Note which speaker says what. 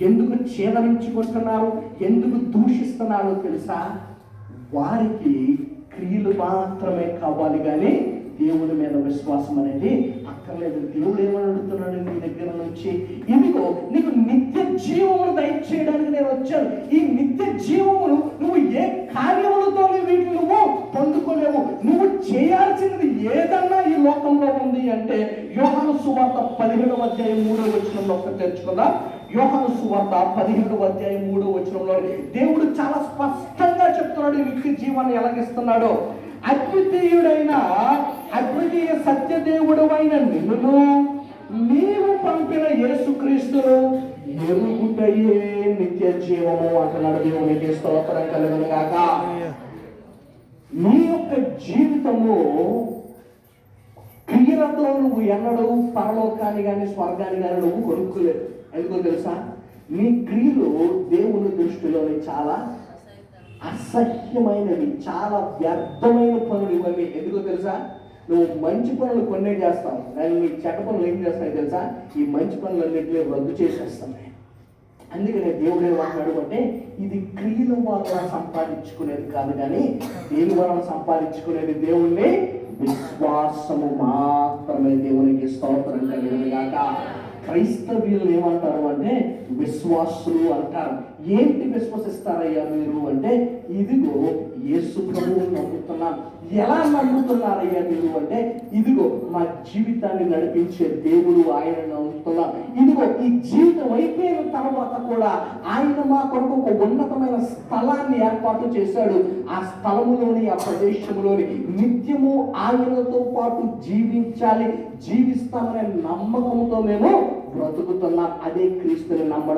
Speaker 1: ఎందుకు ఛేదరించుకుంటున్నారు, ఎందుకు దూషిస్తున్నారో తెలుసా? వారికి క్రియలు మాత్రమే కావాలి, కానీ దేవుని మీద విశ్వాసం అనేది అక్కర్లేదు. దేవుడు ఏమని అడుగుతున్నాడు నీ దగ్గర నుంచి? ఇదిగో నీకు నిత్య జీవమును దయచేయడానికి నేను వచ్చాను. ఈ నిత్య జీవమును నువ్వు ఏ కార్యములతో వీటిని నువ్వు పొందుకోలేవు. నువ్వు చేయాల్సినది ఏదన్నా ఈ లోకంలో ఉంది అంటే యోహాను సువార్త 17వ అధ్యాయం 3వ వచనంలో ఒకటి తెరుచుకుందాం. యోహాను సువార్త 17వ అధ్యాయం 3వ వచనంలో దేవుడు చాలా స్పష్టంగా చెప్తున్నాడు ఈ నిత్య జీవాన్ని ఎలాగిస్తున్నాడో. అద్వితీయ సత్యదేవుడు అయిన నిన్ను నీవు పంపిన యేసుక్రీస్తును ఎరుగుటయే నిత్య జీవము అంటున్నాడు. దేవునికి స్తోత్రం కలుగును గాక. నీ యొక్క జీవితము క్రియలతో నువ్వు ఎన్నడూ పరలోకాన్ని కానీ స్వర్గాన్ని కానీ నువ్వు కొనుక్కోలేదు. ఎందుకో తెలుసా? నీ క్రియలు దేవుని దృష్టిలోని చాలా అసహ్యమైనవి, చాలా వ్యర్థమైన పనులు ఇవన్నీ. ఎందుకో తెలుసా? నువ్వు మంచి పనులు కొన్నే చేస్తావు, కానీ నీ చెడ్డ పనులు ఏం చేస్తాయి తెలుసా? ఈ మంచి పనులన్నింటినీ రద్దు చేసేస్తున్నాయి. అందుకనే దేవుడు ఏమంటున్నాడు అంటే ఇది క్రియల వలన సంపాదించుకునేది కాదు, కానీ దేని వలన సంపాదించుకునేది దేవుణ్ణి విశ్వాసము మాత్రమే. దేవునికి స్తోత్రం కలుగును గాక. క్రైస్తవులు ఏమంటారు అంటే విశ్వాసులు అంటారు. ఏంటి విశ్వసిస్తారయ్యా మీరు అంటే, ఇదిగో యేసు ప్రభువుని నమ్ముతున్నాను. ఎలా నమ్ముతున్నారయ్యా మీరు అంటే, ఇదిగో మా జీవితాన్ని నడిపించే దేవుడు ఆయన నమ్ముతున్నాం. ఇదిగో ఈ జీవితం అయిపోయిన తర్వాత కూడా ఆయన మా కొరకు ఒక ఉన్నతమైన స్థలాన్ని ఏర్పాటు చేశాడు. ఆ స్థలములోని, ఆ ప్రదేశంలోని నిత్యము ఆయనతో పాటు జీవించాలి, జీవిస్తామనే నమ్మకంతో మేము బ్రతుకుతున్నాం. అదే క్రీస్తుని నమ్మడం.